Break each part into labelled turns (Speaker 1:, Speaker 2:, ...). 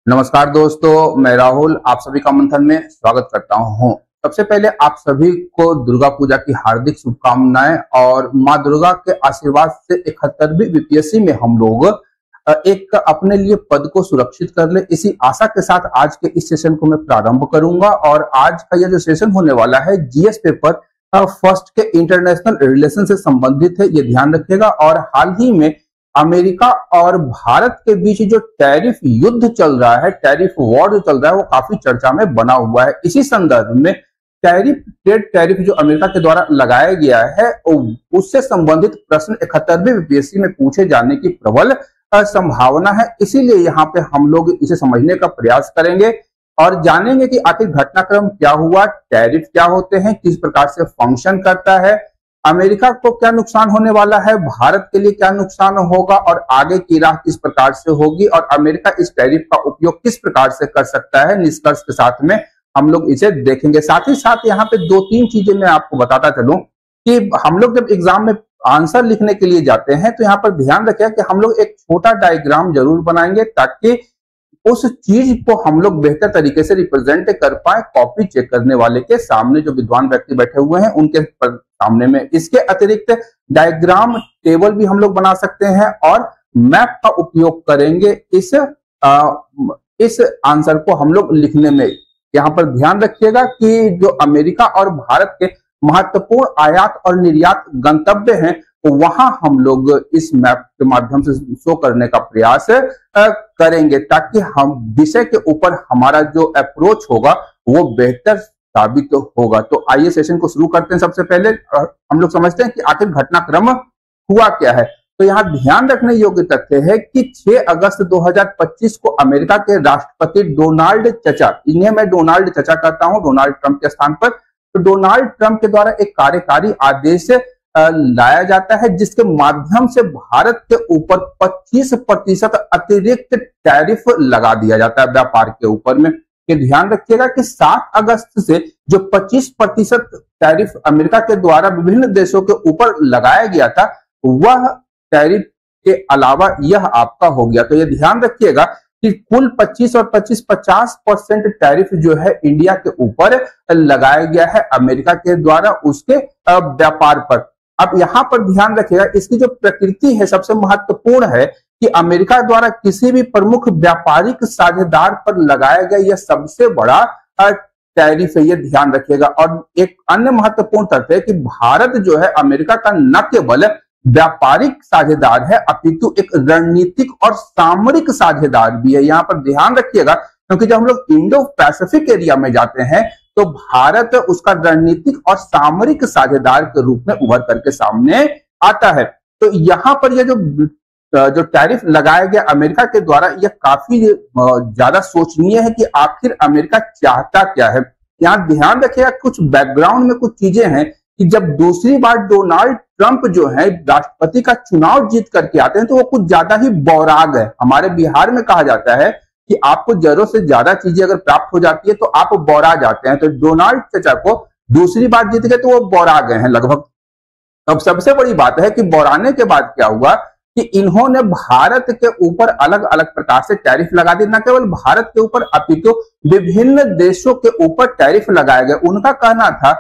Speaker 1: नमस्कार दोस्तों, मैं राहुल आप सभी का मंथन में स्वागत करता हूं। सबसे पहले आप सभी को दुर्गा पूजा की हार्दिक शुभकामनाएं और मां दुर्गा के आशीर्वाद से 71वीं बीपीएससी में हम लोग एक अपने लिए पद को सुरक्षित कर ले, इसी आशा के साथ आज के इस सेशन को मैं प्रारंभ करूंगा। और आज का यह जो सेशन होने वाला है जीएस पेपर फर्स्ट के इंटरनेशनल रिलेशन से संबंधित है, ये ध्यान रखिएगा। और हाल ही में अमेरिका और भारत के बीच जो टैरिफ युद्ध चल रहा है, टैरिफ वॉर जो चल रहा है, वो काफी चर्चा में बना हुआ है। इसी संदर्भ में ट्रेड टैरिफ जो अमेरिका के द्वारा लगाया गया है उससे संबंधित प्रश्न 71वीं बीपीएससी में पूछे जाने की प्रबल संभावना है। इसीलिए यहाँ पे हम लोग इसे समझने का प्रयास करेंगे और जानेंगे कि आखिर घटनाक्रम क्या हुआ, टैरिफ क्या होते हैं, किस प्रकार से फंक्शन करता है, अमेरिका को क्या नुकसान होने वाला है, भारत के लिए क्या नुकसान होगा और आगे की राह किस प्रकार से होगी और अमेरिका इस टैरिफ का उपयोग किस प्रकार से कर सकता है। निष्कर्ष के साथ में हम लोग इसे देखेंगे। साथ ही साथ यहाँ पे दो तीन चीजें मैं आपको बताता चलूं कि हम लोग जब एग्जाम में आंसर लिखने के लिए जाते हैं तो यहाँ पर ध्यान रखें कि हम लोग एक छोटा डायग्राम जरूर बनाएंगे ताकि उस चीज को हम लोग बेहतर तरीके से रिप्रेजेंट कर पाए कॉपी चेक करने वाले के सामने, जो विद्वान व्यक्ति बैठे हुए हैं उनके सामने में। इसके अतिरिक्त डायग्राम टेबल भी हम लोग बना सकते हैं और मैप का उपयोग करेंगे इस आंसर को हम लोग लिखने में। यहाँ पर ध्यान रखिएगा कि जो अमेरिका और भारत के महत्वपूर्ण आयात और निर्यात गंतव्य हैं तो वहां हम लोग इस मैप के माध्यम से शो करने का प्रयास करेंगे ताकि हम विषय के ऊपर हमारा जो अप्रोच होगा वो बेहतर साबित होगा। तो आइए सेशन को शुरू करते हैं। सबसे पहले हम लोग समझते हैं कि आखिर घटनाक्रम हुआ क्या है। तो यहाँ ध्यान रखने योग्य तथ्य है कि 6 अगस्त 2025 को अमेरिका के राष्ट्रपति डोनाल्ड चचा, इन्हें मैं डोनाल्ड चचा कहता हूं डोनाल्ड ट्रंप के स्थान पर, तो डोनाल्ड ट्रंप के द्वारा एक कार्यकारी आदेश लाया जाता है जिसके माध्यम से भारत के ऊपर 25% अतिरिक्त टैरिफ लगा दिया जाता है व्यापार के ऊपर में। ये ध्यान रखिएगा कि 7 अगस्त से जो 25% टैरिफ अमेरिका के द्वारा विभिन्न देशों के ऊपर लगाया गया था वह टैरिफ के अलावा यह आपका हो गया। तो ये ध्यान रखिएगा कि कुल 25 और 50% टैरिफ जो है इंडिया के ऊपर लगाया गया है अमेरिका के द्वारा उसके व्यापार पर। अब यहाँ पर ध्यान रखिएगा इसकी जो प्रकृति है सबसे महत्वपूर्ण है कि अमेरिका द्वारा किसी भी प्रमुख व्यापारिक साझेदार पर लगाया गया यह सबसे बड़ा टैरिफ है, ये ध्यान रखिएगा। और एक अन्य महत्वपूर्ण तथ्य है कि भारत जो है अमेरिका का न केवल व्यापारिक साझेदार है अपितु एक रणनीतिक और सामरिक साझेदार भी है। यहाँ पर ध्यान रखिएगा क्योंकि जब हम लोग इंडो पैसिफिक एरिया में जाते हैं तो भारत उसका रणनीतिक और सामरिक साझेदार के रूप में उभर करके सामने आता है। तो यहाँ पर यह जो टैरिफ लगाया गया अमेरिका के द्वारा यह काफी ज्यादा सोचनीय है कि आखिर अमेरिका चाहता क्या है। यहाँ ध्यान रखिएगा कुछ बैकग्राउंड में कुछ चीजें हैं कि जब दूसरी बार डोनाल्ड ट्रंप जो है राष्ट्रपति का चुनाव जीत करके आते हैं तो वो कुछ ज्यादा ही बौराग है। हमारे बिहार में कहा जाता है कि आपको जरूरत से ज्यादा चीजें अगर प्राप्त हो जाती है तो आप बौरा जाते हैं। तो डोनाल्ड चचा को दूसरी बार जीत गए तो वो बौरा गए हैं लगभग। अब सबसे बड़ी बात है कि बौराने के बाद क्या हुआ कि इन्होंने भारत के ऊपर अलग अलग प्रकार से टैरिफ लगा दी। न केवल भारत के ऊपर अपितु विभिन्न देशों के ऊपर टैरिफ लगाया गया। उनका कहना था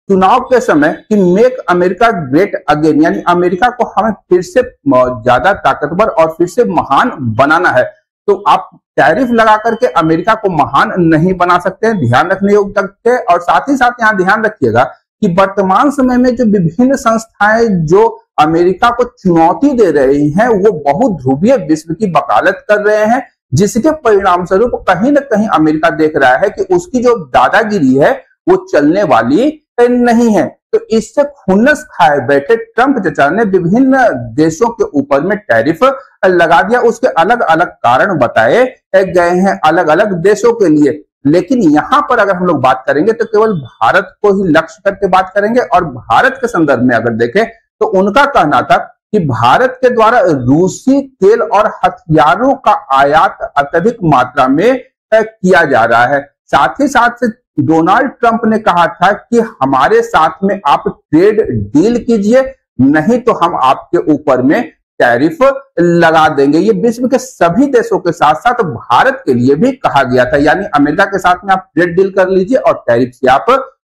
Speaker 1: चुनाव के समय कि मेक अमेरिका ग्रेट अगेन, यानी अमेरिका को हमें फिर से ज्यादा ताकतवर और फिर से महान बनाना है। तो आप टैरिफ लगा करके अमेरिका को महान नहीं बना सकते हैं, ध्यान रखने योग्य तथ्य। और साथ ही साथ यहाँ ध्यान रखिएगा कि वर्तमान समय में जो विभिन्न संस्थाएं जो अमेरिका को चुनौती दे रही हैं वो बहुत ध्रुवीय विश्व की वकालत कर रहे हैं, जिसके परिणाम स्वरूप कहीं ना कहीं अमेरिका देख रहा है कि उसकी जो दादागिरी है वो चलने वाली नहीं है। तो इससे खुन्नस खाए बैठे ट्रंप चचा ने विभिन्न देशों के ऊपर में टैरिफ लगा दिया। उसके अलग अलग कारण बताए गए हैं अलग अलग देशों के लिए। लेकिन यहां पर अगर हम लोग बात करेंगे तो केवल भारत को ही लक्ष्य करके बात करेंगे। और भारत के संदर्भ में अगर देखें तो उनका कहना था कि भारत के द्वारा रूसी तेल और हथियारों का आयात अत्यधिक मात्रा में किया जा रहा है। साथ ही साथ डोनाल्ड ट्रंप ने कहा था कि हमारे साथ में आप ट्रेड डील कीजिए, नहीं तो हम आपके ऊपर में टैरिफ लगा देंगे। ये विश्व के सभी देशों के साथ साथ भारत के लिए भी कहा गया था, यानी अमेरिका के साथ में आप ट्रेड डील कर लीजिए और टैरिफ से आप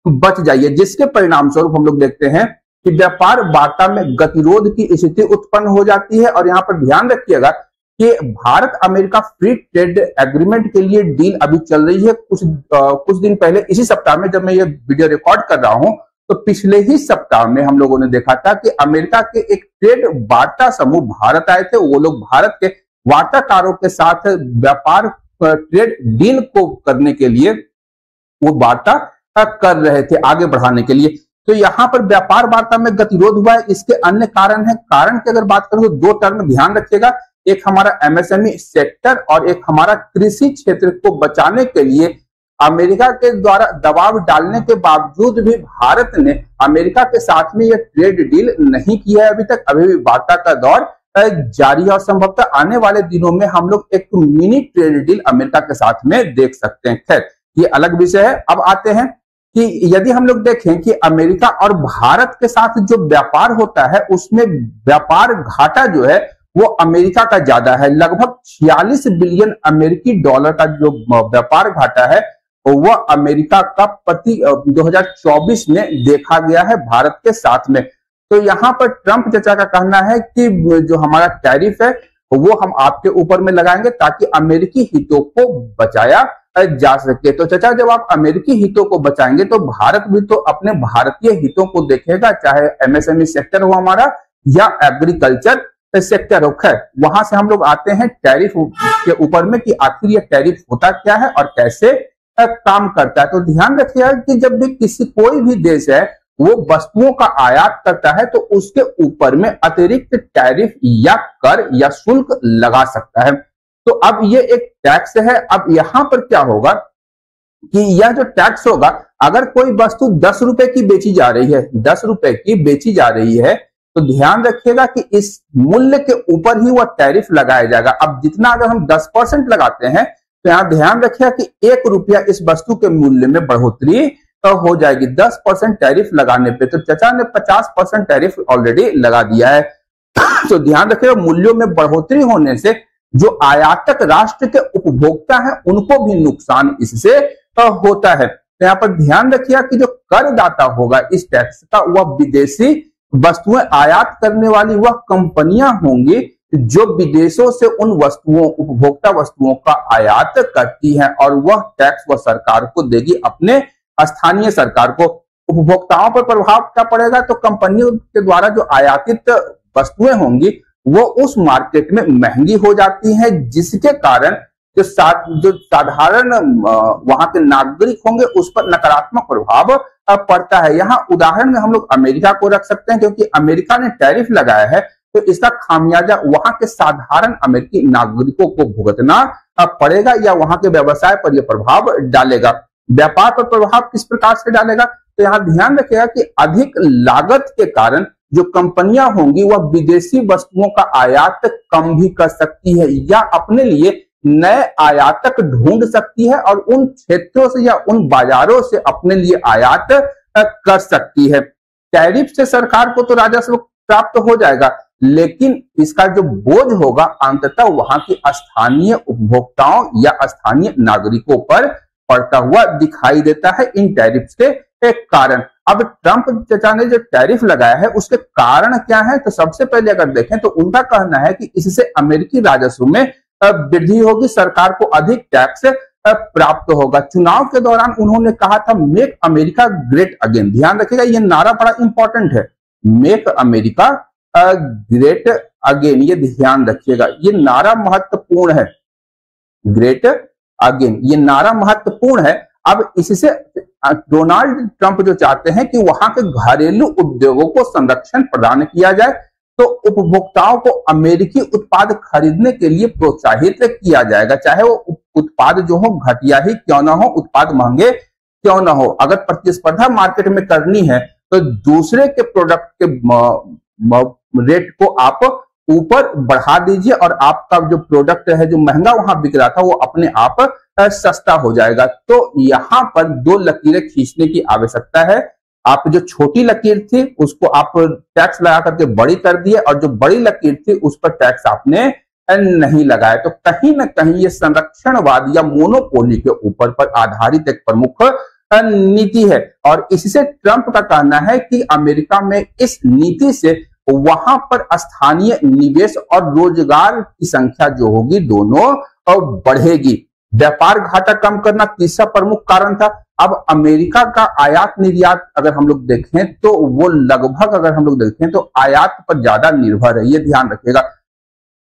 Speaker 1: बच जाइए, जिसके परिणाम स्वरूप हम लोग देखते हैं कि व्यापार वार्ता में गतिरोध की स्थिति उत्पन्न हो जाती है। और यहाँ पर ध्यान रखिएगा कि Bharat America free trade agreement के लिए डील अभी चल रही है। कुछ दिन पहले इसी सप्ताह में जब मैं ये वीडियो रिकॉर्ड कर रहा हूं, तो पिछले ही सप्ताह में हम लोगों ने देखा था कि अमेरिका के एक ट्रेड वार्ता समूह भारत आए थे। वो लोग भारत के वार्ताकारों के साथ व्यापार ट्रेड डील को करने के लिए वो वार्ता कर रहे थे, आगे बढ़ाने के लिए। तो यहाँ पर व्यापार वार्ता में गतिरोध हुआ है। इसके अन्य कारण है। कारण की अगर बात करूं तो दो टर्म ध्यान रखिएगा, एक हमारा एमएसएमई सेक्टर और एक हमारा कृषि क्षेत्र को बचाने के लिए अमेरिका के द्वारा दबाव डालने के बावजूद भी भारत ने अमेरिका के साथ में यह ट्रेड डील नहीं किया है अभी तक। अभी भी वार्ता का दौर जारी है और संभवतः आने वाले दिनों में हम लोग एक मिनी ट्रेड डील अमेरिका के साथ में देख सकते हैं। खैर, ये अलग विषय है। अब आते हैं कि यदि हम लोग देखें कि अमेरिका और भारत के साथ जो व्यापार होता है उसमें व्यापार घाटा जो है वो अमेरिका का ज्यादा है। लगभग 46 बिलियन अमेरिकी डॉलर का जो व्यापार घाटा है वह अमेरिका का प्रति 2024 में देखा गया है भारत के साथ में। तो यहाँ पर ट्रंप चचा का कहना है कि जो हमारा टैरिफ है वो हम आपके ऊपर में लगाएंगे ताकि अमेरिकी हितों को बचाया जा सके। तो चचा, जब आप अमेरिकी हितों को बचाएंगे तो भारत भी तो अपने भारतीय हितों को देखेगा, चाहे एमएसएमई सेक्टर हो हमारा या एग्रीकल्चर सेक्टर हो। खैर, वहां से हम लोग आते हैं टैरिफ के ऊपर में कि आखिर यह टैरिफ होता क्या है और कैसे काम करता है। तो ध्यान रखिएगा कि जब भी कोई भी देश है वो वस्तुओं का आयात करता है तो उसके ऊपर में अतिरिक्त टैरिफ या कर या शुल्क लगा सकता है। तो अब ये एक टैक्स है। अब यहां पर क्या होगा कि यह जो टैक्स होगा, अगर कोई वस्तु 10 रुपए की बेची जा रही है, 10 रुपए की बेची जा रही है, तो ध्यान रखिएगा कि इस मूल्य के ऊपर ही वह टैरिफ लगाया जाएगा। अब जितना अगर हम 10% लगाते हैं तो यहां ध्यान रखिएगा कि 1 रुपया इस वस्तु के मूल्य में बढ़ोतरी तो हो जाएगी 10% टैरिफ लगाने पे। तो चचा ने 50% टैरिफ ऑलरेडी लगा दिया है। तो ध्यान रखिएगा, मूल्यों में बढ़ोतरी होने से जो आयातक राष्ट्र के उपभोक्ता हैं उनको भी नुकसान इससे होता है। तो यहाँ पर ध्यान रखिएगा कि जो करदाता होगा इस टैक्स का वह विदेशी वस्तुएं आयात करने वाली वह कंपनियां होंगी जो विदेशों से उन वस्तुओं, उपभोक्ता वस्तुओं का आयात करती हैं और वह टैक्स वह सरकार को देगी, अपने स्थानीय सरकार को। उपभोक्ताओं पर प्रभाव क्या पड़ेगा? तो कंपनियों के द्वारा जो आयातित वस्तुएं होंगी वो उस मार्केट में महंगी हो जाती हैं, जिसके कारण जो साधारण वहां के नागरिक होंगे उस पर नकारात्मक प्रभाव पड़ता है। यहाँ उदाहरण में हम लोग अमेरिका को रख सकते हैं, क्योंकि अमेरिका ने टैरिफ लगाया है तो इसका खामियाजा वहां के साधारण अमेरिकी नागरिकों को भुगतना पड़ेगा या वहां के व्यवसाय पर यह प्रभाव डालेगा। व्यापार पर प्रभाव किस प्रकार से डालेगा? तो यहाँ ध्यान रखिएगा कि अधिक लागत के कारण जो कंपनियां होंगी वह विदेशी वस्तुओं का आयात कम भी कर सकती है या अपने लिए नए आयातक ढूंढ सकती है और उन क्षेत्रों से या उन बाजारों से अपने लिए आयात कर सकती है। टैरिफ से सरकार को तो राजस्व प्राप्त हो जाएगा, लेकिन इसका जो बोझ होगा अंततः वहां के स्थानीय उपभोक्ताओं या स्थानीय नागरिकों पर पड़ता हुआ दिखाई देता है इन टैरिफ के कारण। अब ट्रंप चचा ने जो टैरिफ लगाया है उसके कारण क्या है? तो सबसे पहले अगर देखें तो उनका कहना है कि इससे अमेरिकी राजस्व में वृद्धि होगी, सरकार को अधिक टैक्स प्राप्त होगा। चुनाव के दौरान उन्होंने कहा था मेक अमेरिका ग्रेट अगेन। ध्यान रखिएगा, यह नारा बड़ा इंपॉर्टेंट है, मेक अमेरिका ग्रेट अगेन। ये ध्यान रखिएगा, ये नारा महत्वपूर्ण है, ग्रेट अगेन, ये नारा महत्वपूर्ण है। अब इससे डोनाल्ड ट्रंप जो चाहते हैं कि वहां के घरेलू उद्योगों को संरक्षण प्रदान किया जाए, तो उपभोक्ताओं को अमेरिकी उत्पाद खरीदने के लिए प्रोत्साहित किया जाएगा, चाहे वो उत्पाद जो हो घटिया ही क्यों ना हो, उत्पाद महंगे क्यों ना हो। अगर प्रतिस्पर्धा मार्केट में करनी है तो दूसरे के प्रोडक्ट के रेट को आप ऊपर बढ़ा दीजिए और आपका जो प्रोडक्ट है जो महंगा वहां बिक रहा था वो अपने आप सस्ता हो जाएगा। तो यहां पर दो लकीरें खींचने की आवश्यकता है आप जो छोटी लकीर थी उसको आप टैक्स लगा करके बड़ी कर दिए, और जो बड़ी लकीर थी उस पर टैक्स आपने नहीं लगाया। तो कहीं ना कहीं ये संरक्षणवाद या मोनोपोली के ऊपर पर आधारित एक प्रमुख नीति है, और इससे ट्रंप का कहना है कि अमेरिका में इस नीति से वहां पर स्थानीय निवेश और रोजगार की संख्या जो होगी दोनों बढ़ेगी। व्यापार घाटा कम करना तीसरा प्रमुख कारण था। अब अमेरिका का आयात निर्यात अगर हम लोग देखें तो वो लगभग, अगर हम लोग देखें तो आयात पर ज्यादा निर्भर है, ये ध्यान रखिएगा।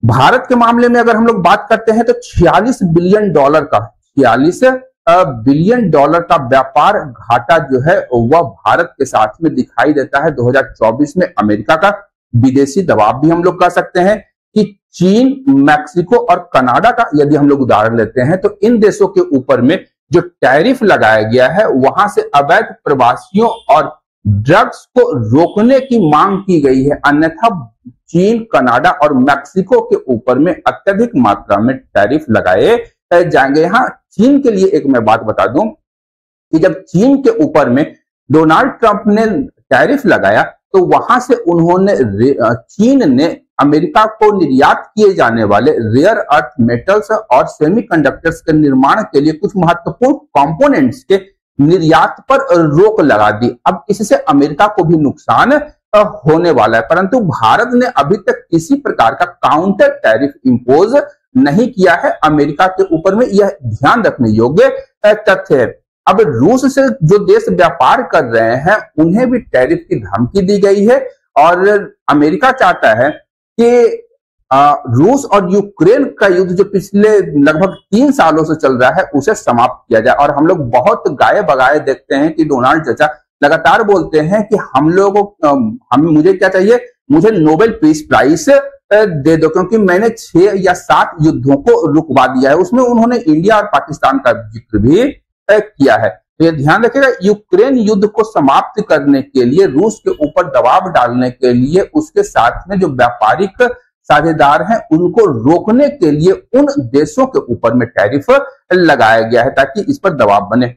Speaker 1: भारत के मामले में अगर हम लोग बात करते हैं तो 46 बिलियन डॉलर का 46 बिलियन डॉलर का व्यापार घाटा जो है वह भारत के साथ में दिखाई देता है 2024 में। अमेरिका का विदेशी दबाव भी हम लोग कह सकते हैं कि चीन, मैक्सिको और कनाडा का यदि हम लोग उदाहरण लेते हैं तो इन देशों के ऊपर में जो टैरिफ लगाया गया है वहां से अवैध प्रवासियों और ड्रग्स को रोकने की मांग की गई है, अन्यथा चीन, कनाडा और मैक्सिको के ऊपर में अत्यधिक मात्रा में टैरिफ लगाए जाएंगे। यहाँ चीन के लिए एक मैं बात बता दूं कि जब चीन के ऊपर में डोनाल्ड ट्रंप ने टैरिफ लगाया तो वहां से उन्होंने चीन ने अमेरिका को निर्यात किए जाने वाले रेयर अर्थ मेटल्स और सेमीकंडक्टर्स के निर्माण के लिए कुछ महत्वपूर्ण कंपोनेंट्स के निर्यात पर रोक लगा दी। अब इससे अमेरिका को भी नुकसान होने वाला है, परंतु भारत ने अभी तक किसी प्रकार का काउंटर टैरिफ इंपोज नहीं किया है अमेरिका के ऊपर में, यह ध्यान रखने योग्य तथ्य है। अब रूस से जो देश व्यापार कर रहे हैं उन्हें भी टैरिफ की धमकी दी गई है, और अमेरिका चाहता है कि रूस और यूक्रेन का युद्ध जो पिछले लगभग 3 सालों से चल रहा है उसे समाप्त किया जाए। और हम लोग बहुत गाये बगाए देखते हैं कि डोनाल्ड चाचा लगातार बोलते हैं कि मुझे क्या चाहिए, मुझे नोबेल पीस प्राइज दे दो, क्योंकि मैंने 6 या 7 युद्धों को रुकवा दिया है। उसमें उन्होंने इंडिया और पाकिस्तान का जिक्र भी किया है। तो ये ध्यान रखिएगा, यूक्रेन युद्ध को समाप्त करने के लिए, रूस के ऊपर दबाव डालने के लिए, उसके साथ में जो व्यापारिक साझेदार हैं उनको रोकने के लिए उन देशों के ऊपर में टैरिफ लगाया गया है ताकि इस पर दबाव बने।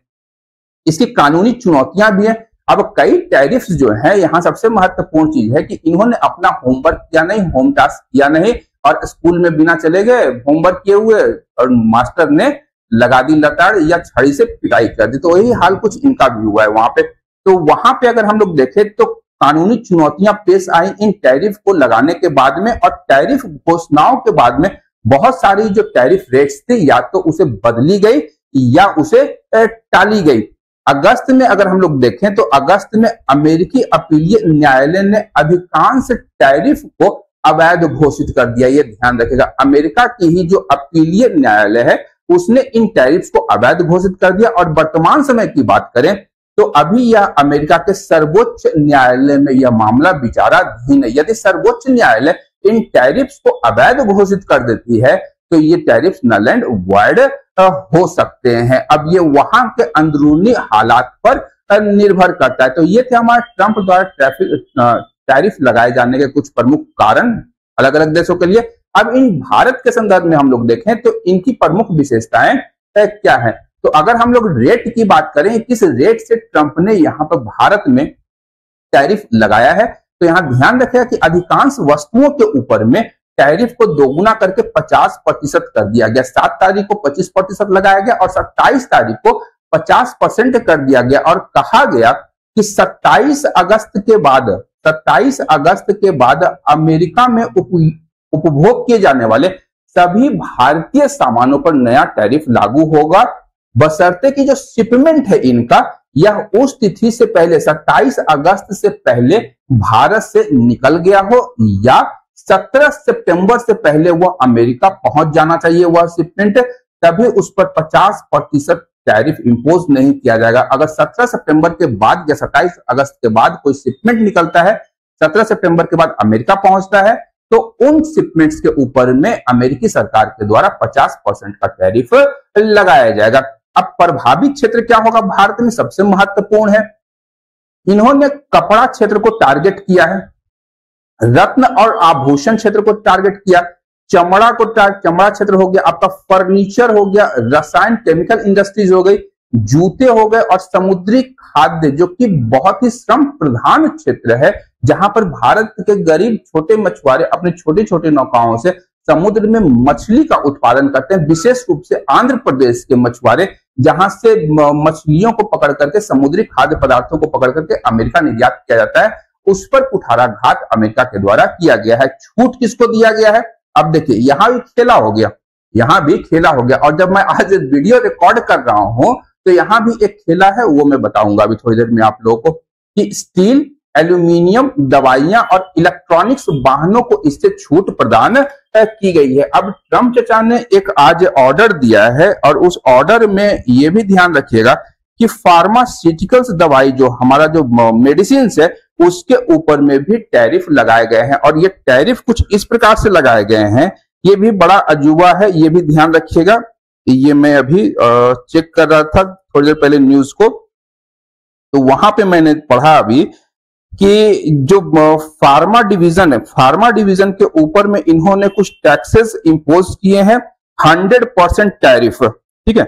Speaker 1: इसकी कानूनी चुनौतियां भी हैं। अब कई टैरिफ्स जो है, यहाँ सबसे महत्वपूर्ण चीज है कि इन्होंने अपना होमवर्क किया नहीं, होम टास्क किया नहीं, और स्कूल में बिना चले गए होमवर्क किए हुए और मास्टर ने लगा दी लताड़ या छड़ी से पिटाई कर दी। तो यही हाल कुछ इनका भी हुआ है वहां पे। तो वहां पे अगर हम लोग देखें तो कानूनी चुनौतियां पेश आई इन टैरिफ को लगाने के बाद में, और टैरिफ घोषणाओं के बाद में बहुत सारी जो टैरिफ रेट्स थी या तो उसे बदली गई या उसे टाली गई। अगस्त में अगर हम लोग देखें तो अगस्त में अमेरिकी अपीलीय न्यायालय ने अधिकांश टैरिफ को अवैध घोषित कर दिया। ये ध्यान रखिएगा, अमेरिका की ही जो अपीलीय न्यायालय है उसने इन टैरिफ को अवैध घोषित कर दिया। और वर्तमान समय की बात करें तो अभी यह अमेरिका के सर्वोच्च न्यायालय में यह मामला विचाराधीन है। यदि सर्वोच्च न्यायालय इन टैरिफ्स को अवैध घोषित कर देती है तो ये टैरिफ्स नल एंड वॉइड हो सकते हैं। अब ये वहां के अंदरूनी हालात पर निर्भर करता है। तो ये थे हमारे ट्रंप द्वारा टैरिफ लगाए जाने के कुछ प्रमुख कारण अलग अलग देशों के लिए। अब इन भारत के संदर्भ में हम लोग देखें तो इनकी प्रमुख विशेषताएं क्या है। तो अगर हम लोग रेट की बात करें, किस रेट से ट्रंप ने यहाँ पर भारत में टैरिफ लगाया है, तो यहाँ ध्यान रखेगा कि अधिकांश वस्तुओं के ऊपर में टैरिफ को दोगुना करके 50% कर दिया गया। 7 तारीख को 25% लगाया गया और 27 तारीख को 50% कर दिया गया। और कहा गया कि 27 अगस्त के बाद अमेरिका में उपभोग किए जाने वाले सभी भारतीय सामानों पर नया टैरिफ लागू होगा, बशर्ते कि जो शिपमेंट है इनका यह उस तिथि से पहले 27 अगस्त से पहले भारत से निकल गया हो या 17 सितंबर से पहले वह अमेरिका पहुंच जाना चाहिए वह शिपमेंट, तभी उस पर 50% टैरिफ इंपोज नहीं किया जाएगा। अगर 17 सितंबर के बाद या 27 अगस्त के बाद कोई शिपमेंट निकलता है, 17 सितंबर के बाद अमेरिका पहुंचता है, तो उन शिपमेंट्स के ऊपर में अमेरिकी सरकार के द्वारा 50% का टैरिफ लगाया जाएगा। अब प्रभावित क्षेत्र क्या होगा भारत में, सबसे महत्वपूर्ण है, इन्होंने कपड़ा क्षेत्र को टारगेट किया है, रत्न और आभूषण क्षेत्र को टारगेट किया, चमड़ा क्षेत्र हो गया, आपका फर्नीचर हो गया, रसायन केमिकल इंडस्ट्रीज हो गई, जूते हो गए और समुद्री खाद्य, जो कि बहुत ही श्रम प्रधान क्षेत्र है, जहां पर भारत के गरीब छोटे मछुआरे अपने छोटे छोटे नौकाओं से समुद्र में मछली का उत्पादन करते हैं। विशेष रूप से आंध्र प्रदेश के मछुआरे जहां से मछलियों को पकड़ करके, समुद्री खाद्य पदार्थों को पकड़ करके अमेरिका निर्यात किया जाता है, उस पर कुठाराघात अमेरिका के द्वारा किया गया है। छूट किसको दिया गया है? अब देखिए, यहां भी खेला हो गया, यहां भी खेला हो गया। और जब मैं आज वीडियो रिकॉर्ड कर रहा हूं तो यहां भी एक खेला है, वो मैं बताऊंगा अभी थोड़ी देर में आप लोगों को, कि स्टील, एल्यूमिनियम, दवाइयां और इलेक्ट्रॉनिक्स वाहनों को इससे छूट प्रदान की गई है। अब ट्रंप चचा ने एक आज ऑर्डर दिया है और उस ऑर्डर में यह भी ध्यान रखिएगा कि फार्मास्यूटिकल्स दवाई, जो हमारा जो मेडिसिन है, उसके ऊपर में भी टैरिफ लगाए गए हैं। और ये टैरिफ कुछ इस प्रकार से लगाए गए हैं, ये भी बड़ा अजूबा है, ये भी ध्यान रखिएगा। ये मैं अभी चेक कर रहा था थोड़ी देर पहले न्यूज को, तो वहां पे मैंने पढ़ा अभी कि जो फार्मा डिवीजन है, फार्मा डिवीजन के ऊपर में इन्होंने कुछ टैक्सेस इंपोज किए हैं, 100% टैरिफ। ठीक है,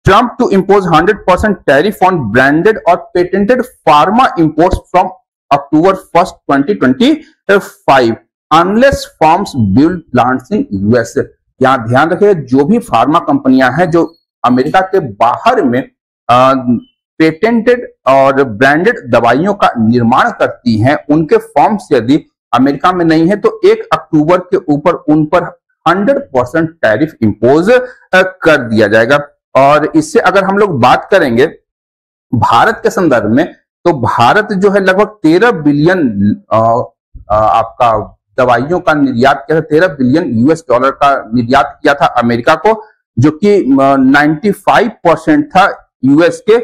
Speaker 1: Trump to impose 100% tariff on branded और patented pharma imports from October 1, 2025 unless firms build plants in US. यहां ध्यान रखिए, जो भी फार्मा कंपनियां हैं जो अमेरिका के बाहर में पेटेंटेड और ब्रांडेड दवाइयों का निर्माण करती हैं, उनके फॉर्म्स यदि अमेरिका में नहीं है तो 1 अक्टूबर के ऊपर उन पर 100% टैरिफ इंपोज कर दिया जाएगा। और इससे अगर हम लोग बात करेंगे भारत के संदर्भ में, तो भारत जो है लगभग 13 बिलियन आपका दवाइयों का निर्यात किया था, 13 बिलियन यूएस डॉलर का निर्यात किया था अमेरिका को, जो कि 95% था यूएस के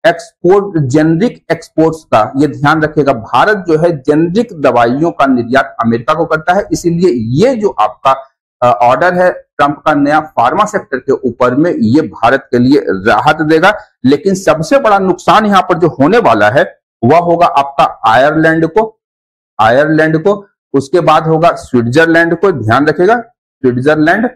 Speaker 1: एक्सपोर्ट, जेनरिक एक्सपोर्ट्स का। ये ध्यान रखिएगा, भारत जो है जेनरिक दवाइयों का निर्यात अमेरिका को करता है। इसीलिए ये जो आपका ऑर्डर है ट्रंप का नया फार्मा सेक्टर के ऊपर में, ये भारत के लिए राहत देगा। लेकिन सबसे बड़ा नुकसान यहां पर जो होने वाला है वह होगा आपका आयरलैंड को, उसके बाद होगा स्विट्जरलैंड को, ध्यान रखिएगा, स्विट्जरलैंड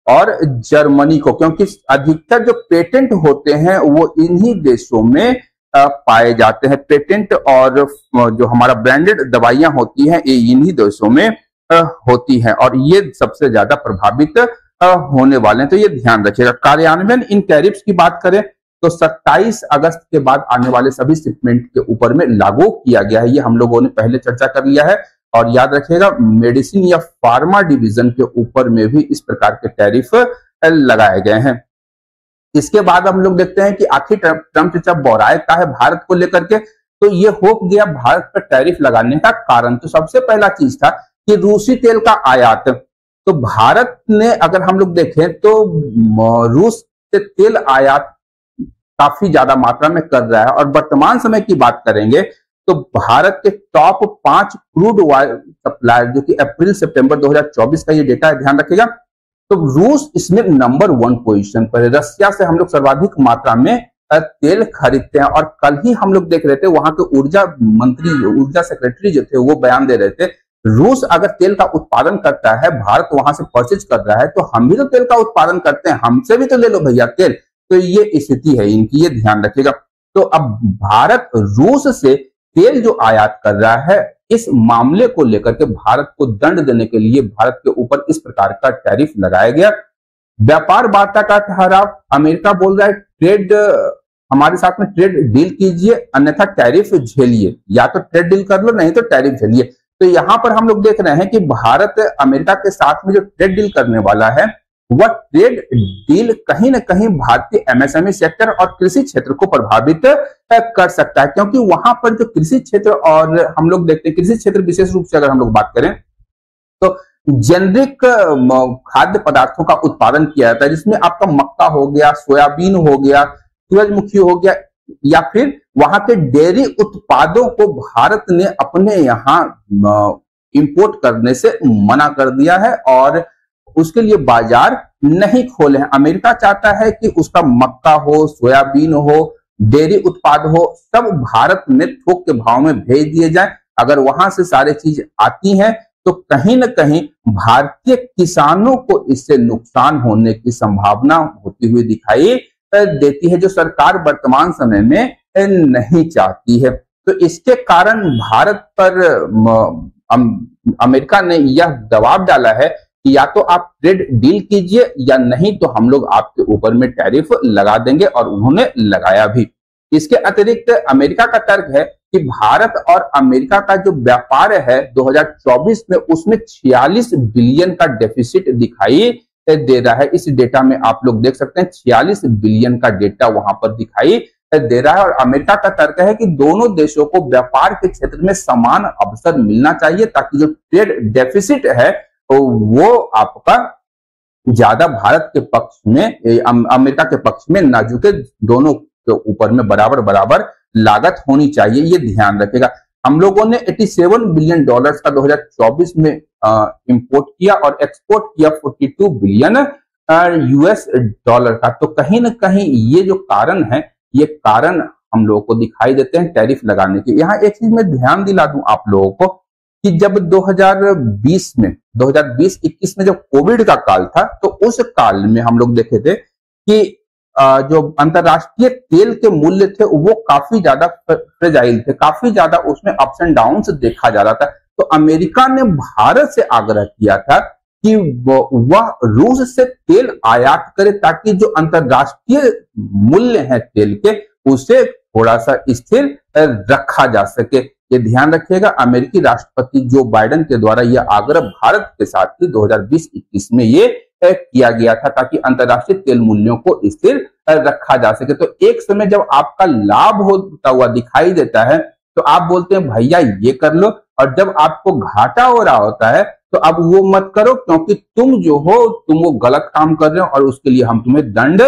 Speaker 1: और जर्मनी को, क्योंकि अधिकतर जो पेटेंट होते हैं वो इन्हीं देशों में पाए जाते हैं। पेटेंट और जो हमारा ब्रांडेड दवाइयां होती हैं ये इन्हीं देशों में होती हैं और ये सबसे ज्यादा प्रभावित होने वाले हैं, तो ये ध्यान रखिएगा। कार्यान्वयन इन टैरिफ्स की बात करें तो 27 अगस्त के बाद आने वाले सभी शिपमेंट के ऊपर में लागू किया गया है। ये हम लोगों ने पहले चर्चा कर लिया है। और याद रखिएगा, मेडिसिन या फार्मा डिवीजन के ऊपर में भी इस प्रकार के टैरिफ लगाए गए हैं। इसके बाद हम लोग देखते हैं कि आखिर ट्रंप चचा बौराए का है भारत को लेकर के, तो ये हो गया भारत पर टैरिफ लगाने का कारण। तो सबसे पहला चीज था कि रूसी तेल का आयात। तो भारत ने अगर हम लोग देखें तो रूस से तेल आयात काफी ज्यादा मात्रा में कर रहा है। और वर्तमान समय की बात करेंगे तो भारत के टॉप 5 क्रूड ऑयल सप्लायर, जो कि अप्रैल सितंबर 2024 का ये डेटा है, ध्यान रखिएगा, तो रूस इसमें नंबर 1 पोजीशन पर है। रसिया से हम लोग सर्वाधिक मात्रा में तेल खरीदते हैं। और कल ही हम लोग देख रहे थे, वहां के ऊर्जा मंत्री, ऊर्जा सेक्रेटरी जो थे, वो बयान दे रहे थे, रूस अगर तेल का उत्पादन करता है, भारत वहां से परचेज कर रहा है, तो हम भी तो तेल का उत्पादन करते हैं, हमसे भी तो ले लो भैया तेल। तो ये स्थिति है इनकी, ये ध्यान रखिएगा। तो अब भारत रूस से तेल जो आयात कर रहा है, इस मामले को लेकर के भारत को दंड देने के लिए भारत के ऊपर इस प्रकार का टैरिफ लगाया गया। व्यापार वार्ता का ठहराव, अमेरिका बोल रहा है ट्रेड, हमारे साथ में ट्रेड डील कीजिए अन्यथा टैरिफ झेलिए, या तो ट्रेड डील कर लो नहीं तो टैरिफ झेलिए। तो यहां पर हम लोग देख रहे हैं कि भारत अमेरिका के साथ में जो ट्रेड डील करने वाला है, वह ट्रेड डील कहीं ना कहीं भारतीय एमएसएमई सेक्टर और कृषि क्षेत्र को प्रभावित कर सकता है, क्योंकि वहां पर जो कृषि क्षेत्र, और हम लोग देखते हैं कृषि क्षेत्र विशेष रूप से अगर हम लोग बात करें तो जेनरिक खाद्य पदार्थों का उत्पादन किया जाता है, जिसमें आपका मक्का हो गया, सोयाबीन हो गया, सूरजमुखी हो गया, या फिर वहां के डेयरी उत्पादों को भारत ने अपने यहाँ इंपोर्ट करने से मना कर दिया है और उसके लिए बाजार नहीं खोले हैं। अमेरिका चाहता है कि उसका मक्का हो, सोयाबीन हो, डेयरी उत्पाद हो, सब भारत में थोक के भाव में भेज दिए जाए। अगर वहां से सारे चीज आती हैं तो कहीं ना कहीं भारतीय किसानों को इससे नुकसान होने की संभावना होती हुई दिखाई देती है, जो सरकार वर्तमान समय में नहीं चाहती है। तो इसके कारण भारत पर अमेरिका ने यह दबाव डाला है कि या तो आप ट्रेड डील कीजिए या नहीं तो हम लोग आपके ऊपर में टैरिफ लगा देंगे, और उन्होंने लगाया भी। इसके अतिरिक्त अमेरिका का तर्क है कि भारत और अमेरिका का जो व्यापार है 2024 में, उसमें 46 बिलियन का डेफिसिट दिखाई दे रहा है। इस डेटा में आप लोग देख सकते हैं 46 बिलियन का डेटा वहां पर दिखाई दे रहा है। और अमेरिका का तर्क है कि दोनों देशों को व्यापार के क्षेत्र में समान अवसर मिलना चाहिए, ताकि जो ट्रेड डेफिसिट है वो आपका ज्यादा भारत के पक्ष में, अमेरिका के पक्ष में ना झुके, दोनों के ऊपर में बराबर बराबर लागत होनी चाहिए, ये ध्यान रखेगा। हम लोगों ने 87 बिलियन डॉलर्स का 2024 में इंपोर्ट किया और एक्सपोर्ट किया 42 बिलियन यूएस डॉलर का। तो कहीं ना कहीं ये जो कारण है, ये कारण हम लोगों को दिखाई देते हैं टैरिफ लगाने के। यहाँ एक चीज मैं ध्यान दिला दूं आप लोगों को कि जब 2020-21 में जब कोविड का काल था, तो उस काल में हम लोग देखे थे कि जो अंतरराष्ट्रीय तेल के मूल्य थे वो काफी ज्यादा फ्रेजाइल थे, काफी ज्यादा उसमें अप्स एंड डाउन्स देखा जा रहा था। तो अमेरिका ने भारत से आग्रह किया था कि वह रूस से तेल आयात करे, ताकि जो अंतरराष्ट्रीय मूल्य है तेल के, उसे थोड़ा सा स्थिर रखा जा सके। ये ध्यान रखिएगा, अमेरिकी राष्ट्रपति जो बाइडेन के द्वारा यह आग्रह भारत के साथ ही 2020-21 में ये किया गया था, ताकि अंतरराष्ट्रीय तेल मूल्यों को स्थिर रखा जा सके। तो एक समय जब आपका लाभ होता हुआ दिखाई देता है तो आप बोलते हैं भैया ये कर लो, और जब आपको घाटा हो रहा होता है तो अब वो मत करो, क्योंकि तुम जो हो तुम वो गलत काम कर रहे हो और उसके लिए हम तुम्हें दंड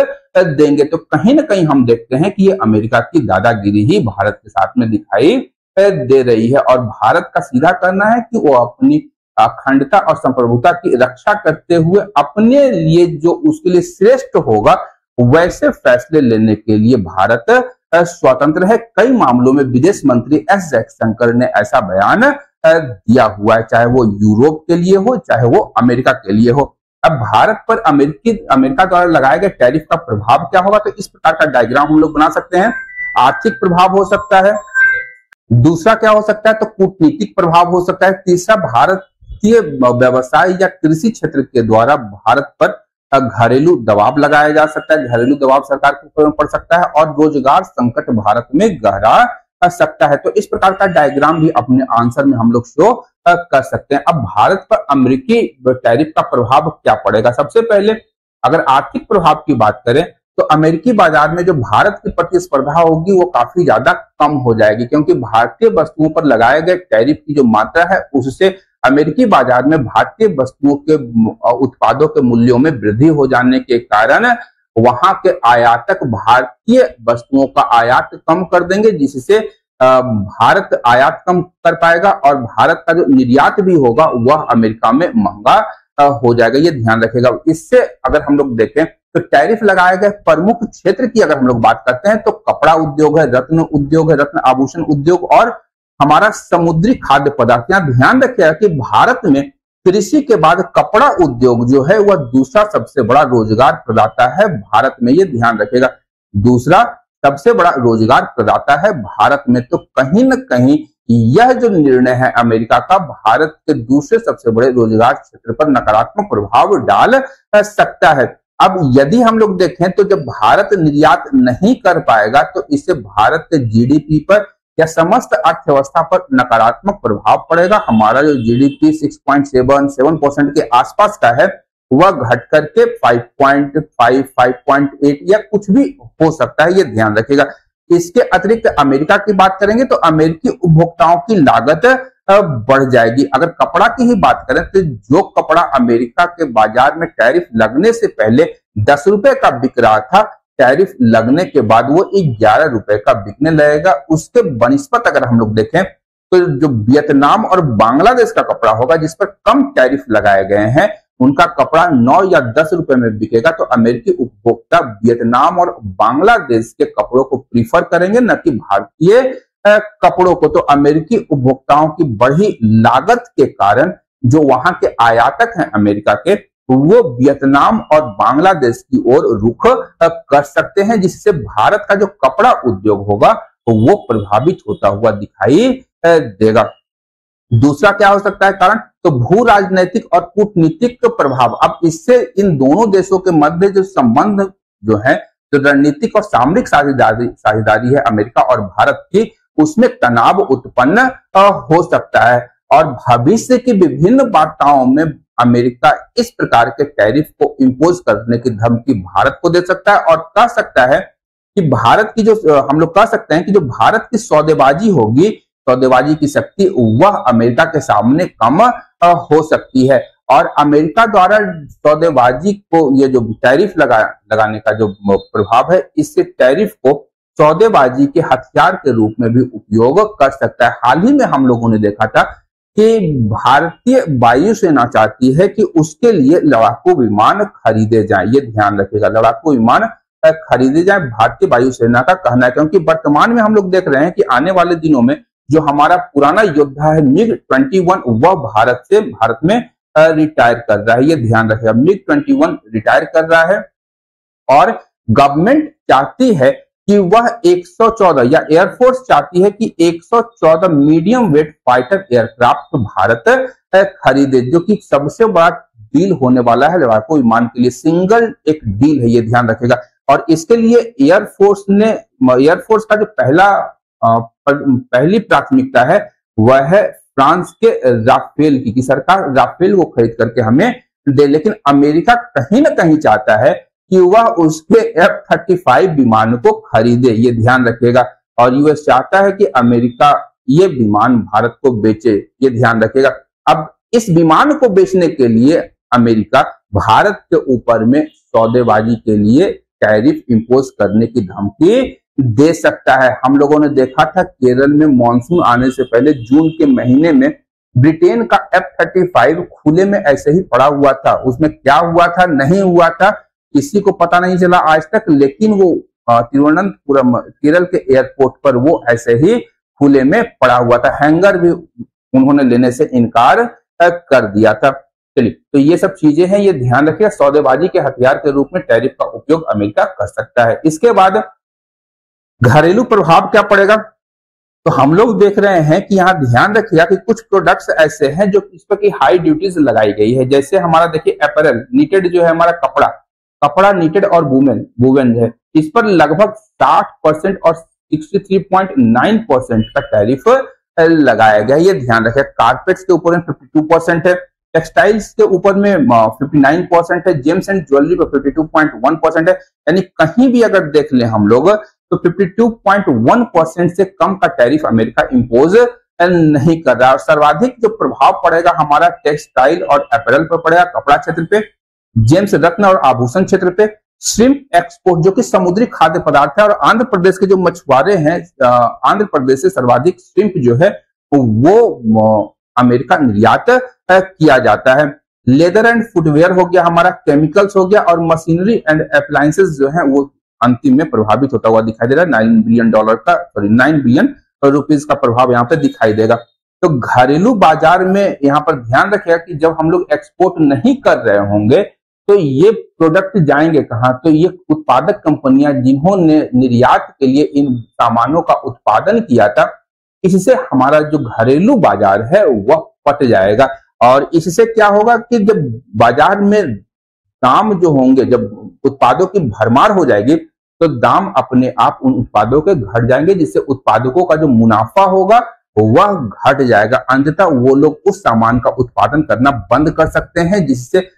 Speaker 1: देंगे। तो कहीं ना कहीं हम देखते हैं कि ये अमेरिका की दादागिरी ही भारत के साथ में दिखाई दे रही है, और भारत का सीधा करना है कि वो अपनी अखंडता और संप्रभुता की रक्षा करते हुए अपने लिए जो उसके लिए श्रेष्ठ होगा वैसे फैसले लेने के लिए भारत स्वतंत्र है। कई मामलों में विदेश मंत्री एस जयशंकर ने ऐसा बयान दिया हुआ है, चाहे वो यूरोप के लिए हो चाहे वो अमेरिका के लिए हो। अब भारत पर अमेरिका द्वारा लगाए गए टैरिफ का प्रभाव क्या होगा, तो इस प्रकार का डायग्राम हम लोग बना सकते हैं। आर्थिक प्रभाव हो सकता है, दूसरा क्या हो सकता है तो कूटनीतिक प्रभाव हो सकता है, तीसरा भारतीय व्यवसाय या कृषि क्षेत्र के द्वारा भारत पर घरेलू दबाव लगाया जा सकता है, घरेलू दबाव सरकार के ऊपर पड़ सकता है, और रोजगार संकट भारत में गहरा सकता है। तो इस प्रकार का डायग्राम भी अपने आंसर में हम लोग शो कर सकते हैं। अब भारत पर अमेरिकी टैरिफ का प्रभाव क्या पड़ेगा? सबसे पहले अगर आर्थिक प्रभाव की बात करें तो अमेरिकी बाजार में जो भारत की प्रतिस्पर्धा होगी वो काफी ज्यादा कम हो जाएगी, क्योंकि भारतीय वस्तुओं पर लगाए गए टैरिफ की जो मात्रा है उससे अमेरिकी बाजार में भारतीय वस्तुओं के उत्पादों के मूल्यों में वृद्धि हो जाने के कारण वहां के आयातक भारतीय वस्तुओं का आयात कम कर देंगे, जिससे भारत आयात कम कर पाएगा और भारत का जो निर्यात भी होगा वह अमेरिका में महंगा हो जाएगा। ये ध्यान रखेगा। इससे अगर हम लोग देखें तो टैरिफ लगाए गए प्रमुख क्षेत्र की अगर हम लोग बात करते हैं तो कपड़ा उद्योग है, रत्न उद्योग है, रत्न आभूषण उद्योग और हमारा समुद्री खाद्य पदार्थ। यहाँ ध्यान रखिएगा कि भारत में कृषि के बाद कपड़ा उद्योग जो है वह दूसरा सबसे बड़ा रोजगार प्रदाता है भारत में। ये ध्यान रखिएगा, दूसरा सबसे बड़ा रोजगार प्रदाता है भारत में। तो कहीं न कहीं यह जो निर्णय है अमेरिका का भारत के दूसरे सबसे बड़े रोजगार क्षेत्र पर नकारात्मक प्रभाव डाल सकता है। अब यदि हम लोग देखें तो जब भारत निर्यात नहीं कर पाएगा तो इससे भारत के जीडीपी पर या समस्त अर्थव्यवस्था पर नकारात्मक प्रभाव पड़ेगा। हमारा जो जीडीपी 6.7% के आसपास का है वह घट करके 5.5, 5.8 या कुछ भी हो सकता है, ये ध्यान रखिएगा। इसके अतिरिक्त अमेरिका की बात करेंगे तो अमेरिकी उपभोक्ताओं की लागत बढ़ जाएगी। अगर कपड़ा की ही बात करें तो जो कपड़ा अमेरिका के बाजार में टैरिफ लगने से पहले 10 रुपए का बिक रहा था, टैरिफ लगने के बाद वो 11 रुपए का बिकने लगेगा। उसके बनिस्पत अगर हम लोग देखें तो जो वियतनाम और बांग्लादेश का कपड़ा होगा जिस पर कम टैरिफ लगाए गए हैं, उनका कपड़ा 9 या 10 रुपए में बिकेगा। तो अमेरिकी उपभोक्ता वियतनाम और बांग्लादेश के कपड़ों को प्रीफर करेंगे, न कि भारतीय कपड़ों को। तो अमेरिकी उपभोक्ताओं की बढ़ी लागत के कारण जो वहां के आयातक हैं अमेरिका के, वो वियतनाम और बांग्लादेश की ओर रुख कर सकते हैं, जिससे भारत का जो कपड़ा उद्योग होगा वो प्रभावित होता हुआ दिखाई देगा। दूसरा क्या हो सकता है कारण, तो भू राजनीतिक और कूटनीतिक प्रभाव। अब इससे इन दोनों देशों के मध्य जो संबंध जो है, जो रणनीतिक और सामरिक साझेदारी है अमेरिका और भारत की, उसमें तनाव उत्पन्न हो सकता है और भविष्य की विभिन्न वार्ताओं में अमेरिका इस प्रकार के टैरिफ को इंपोज करने की धमकी भारत को दे सकता है और कह सकता है कि भारत की जो हम लोग कह सकते हैं कि जो भारत की सौदेबाजी होगी, सौदेबाजी की शक्ति वह अमेरिका के सामने कम हो सकती है और अमेरिका द्वारा सौदेबाजी को ये जो टैरिफ लगाने का जो प्रभाव है, इससे टैरिफ को सौदेबाजी के हथियार के रूप में भी उपयोग कर सकता है। हाल ही में हम लोगों ने देखा था कि भारतीय वायुसेना चाहती है कि उसके लिए लड़ाकू विमान खरीदे जाएं। ये ध्यान रखिएगा, लड़ाकू विमान खरीदे जाएं, भारतीय वायुसेना का कहना है, क्योंकि वर्तमान में हम लोग देख रहे हैं कि आने वाले दिनों में जो हमारा पुराना योद्धा है MiG-21 वह भारत में रिटायर कर रहा है। ये ध्यान रखिएगा, MiG-21 रिटायर कर रहा है और गवर्नमेंट चाहती है कि वह 114 या एयरफोर्स चाहती है कि 114 medium wait fighter aircraft Bharat खरीदे, जो कि सबसे बड़ा डील होने वाला है लड़ाकू विमान के लिए। सिंगल एक डील है, ये ध्यान रखिएगा। और इसके लिए एयरफोर्स का जो पहली प्राथमिकता है वह है फ्रांस के राफेल की, सरकार राफेल को खरीद करके हमें दे। लेकिन अमेरिका कहीं ना कहीं चाहता है कि वह उसके F-35 विमान को खरीदे, ये ध्यान रखिएगा। और यूएस चाहता है कि अमेरिका ये विमान भारत को बेचे, ये ध्यान रखिएगा। अब इस विमान को बेचने के लिए अमेरिका भारत के ऊपर में सौदेबाजी के लिए टैरिफ इंपोज करने की धमकी दे सकता है। हम लोगों ने देखा था केरल में मॉनसून आने से पहले जून के महीने में ब्रिटेन का F-35 खुले में ऐसे ही पड़ा हुआ था। उसमें क्या हुआ था नहीं हुआ था किसी को पता नहीं चला आज तक, लेकिन वो तिरुवनंतपुरम केरल के एयरपोर्ट पर वो ऐसे ही खुले में पड़ा हुआ था। हैंगर भी उन्होंने लेने से इनकार कर दिया था। चलिए, तो ये सब चीजें हैं, ये ध्यान रखिए। सौदेबाजी के हथियार के रूप में टैरिफ का उपयोग अमेरिका कर सकता है। इसके बाद घरेलू प्रभाव क्या पड़ेगा, तो हम लोग देख रहे हैं कि यहाँ ध्यान रखिएगा कि कुछ प्रोडक्ट्स ऐसे हैं जो इस पर की हाई ड्यूटीज लगाई गई है। जैसे हमारा देखिए अपैरल, नीटेड जो है हमारा कपड़ा नीटेड और वूवन है, इस पर लगभग 60% और 63.9% का टैरिफ लगाया गया, ये ध्यान रखें। कारपेट्स के ऊपर में 52% है, टेक्सटाइल्स के ऊपर में 59% है, जेम्स एंड ज्वेलरी पर 52.1% है। यानी कहीं भी अगर देख लें हम लोग तो 52.1% से कम का टैरिफ अमेरिका इंपोज नहीं कर रहा है। और सर्वाधिक जो प्रभाव पड़ेगा हमारा टेक्सटाइल और अपैरल पर पड़ेगा, कपड़ा क्षेत्र पे, जेम्स रत्न और आभूषण क्षेत्र पे, श्रिम्प एक्सपोर्ट जो कि समुद्री खाद्य पदार्थ है। और आंध्र प्रदेश के जो मछुआरे हैं, आंध्र प्रदेश से सर्वाधिक श्रिम्प जो है वो अमेरिका निर्यात किया जाता है। लेदर एंड फुटवेयर हो गया हमारा, केमिकल्स हो गया, और मशीनरी एंड अप्लायंसेस जो है वो अंतिम में प्रभावित होता हुआ दिखाई दे रहा है। $9 बिलियन रुपीज का प्रभाव यहाँ पे दिखाई देगा। तो घरेलू बाजार में यहाँ पर ध्यान रखिएगा कि जब हम लोग एक्सपोर्ट नहीं कर रहे होंगे तो ये प्रोडक्ट जाएंगे कहाँ, तो ये उत्पादक कंपनियां जिन्होंने निर्यात के लिए इन सामानों का उत्पादन किया था, इससे हमारा जो घरेलू बाजार है वह पट जाएगा। और इससे क्या होगा कि जब बाजार में दाम जो होंगे, जब उत्पादों की भरमार हो जाएगी तो दाम अपने आप उन उत्पादों के घट जाएंगे, जिससे उत्पादकों का जो मुनाफा होगा वह घट जाएगा। अंततः वो लोग उस सामान का उत्पादन करना बंद कर सकते हैं, जिससे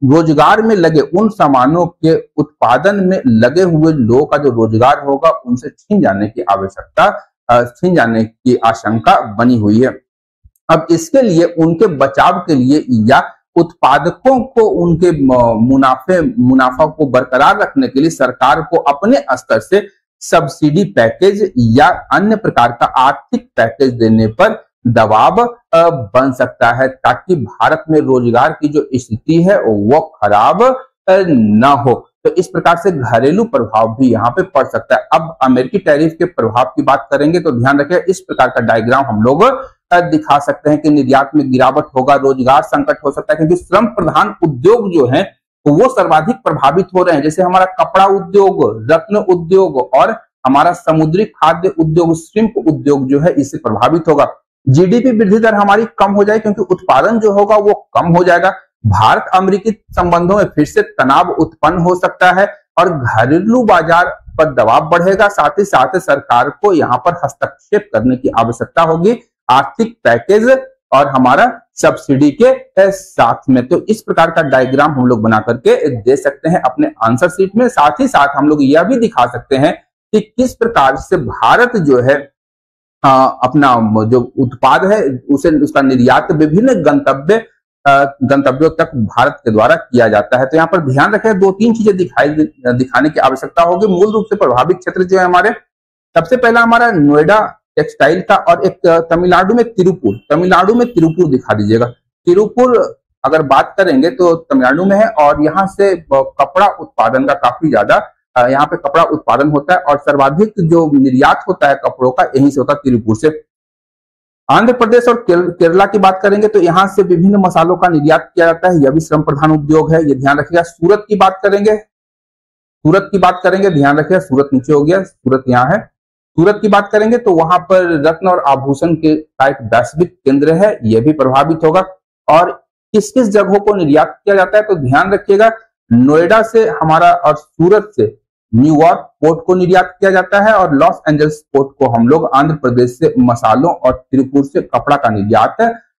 Speaker 1: रोजगार में लगे, उन सामानों के उत्पादन में लगे हुए लोगों का जो रोजगार होगा उनसे छीन जाने की आशंका बनी हुई है। अब इसके लिए उनके बचाव के लिए या उत्पादकों को उनके मुनाफा को बरकरार रखने के लिए सरकार को अपने स्तर से सब्सिडी पैकेज या अन्य प्रकार का आर्थिक पैकेज देने पर दबाव बन सकता है, ताकि भारत में रोजगार की जो स्थिति है वो खराब ना हो। तो इस प्रकार से घरेलू प्रभाव भी यहाँ पे पड़ सकता है। अब अमेरिकी टैरिफ के प्रभाव की बात करेंगे तो ध्यान रखें, इस प्रकार का डायग्राम हम लोग दिखा सकते हैं कि निर्यात में गिरावट होगा, रोजगार संकट हो सकता है, क्योंकि श्रम प्रधान उद्योग जो है वो सर्वाधिक प्रभावित हो रहे हैं। जैसे हमारा कपड़ा उद्योग, रत्न उद्योग और हमारा समुद्री खाद्य उद्योग, श्रिम्प उद्योग जो है इससे प्रभावित होगा। जीडीपी वृद्धि दर हमारी कम हो जाए क्योंकि उत्पादन जो होगा वो कम हो जाएगा। भारत अमेरिकी संबंधों में फिर से तनाव उत्पन्न हो सकता है और घरेलू बाजार पर दबाव बढ़ेगा। साथ ही साथ सरकार को यहाँ पर हस्तक्षेप करने की आवश्यकता होगी आर्थिक पैकेज और हमारा सब्सिडी के साथ में। तो इस प्रकार का डायग्राम हम लोग बना करके दे सकते हैं अपने आंसर शीट में। साथ ही साथ हम लोग यह भी दिखा सकते हैं कि किस प्रकार से भारत जो है अपना जो उत्पाद है उसे उसका निर्यात विभिन्न गंतव्यों तक भारत के द्वारा किया जाता है। तो यहाँ पर ध्यान रखें, दो तीन चीजें दिखाने की आवश्यकता होगी। मूल रूप से प्रभावित क्षेत्र जो है हमारे, सबसे पहला हमारा नोएडा टेक्सटाइल का, और एक तमिलनाडु में तिरुपुर दिखा दीजिएगा। तिरुपुर अगर बात करेंगे तो तमिलनाडु में है और यहाँ से कपड़ा उत्पादन का काफी ज्यादा यहाँ पे कपड़ा उत्पादन होता है और सर्वाधिक जो निर्यात होता है कपड़ों का यहीं से होता है, तिरुपुर से। आंध्र प्रदेश और केरला की बात करेंगे तो यहाँ से विभिन्न मसालों का निर्यात किया जाता है, यह भी श्रम प्रधान उद्योग है, ये ध्यान रखिएगा। सूरत की बात करेंगे, ध्यान रखिएगा, सूरत नीचे हो गया, सूरत यहाँ है। सूरत की बात करेंगे तो वहां पर रत्न और आभूषण के एक वैश्विक केंद्र है, यह भी प्रभावित होगा। और किस किस जगहों को निर्यात किया जाता है तो ध्यान रखिएगा, नोएडा से हमारा और सूरत से न्यूयॉर्क पोर्ट को निर्यात किया जाता है और लॉस एंजल्स पोर्ट को हम लोग आंध्र प्रदेश से मसालों और तिरुपुर से कपड़ा का निर्यात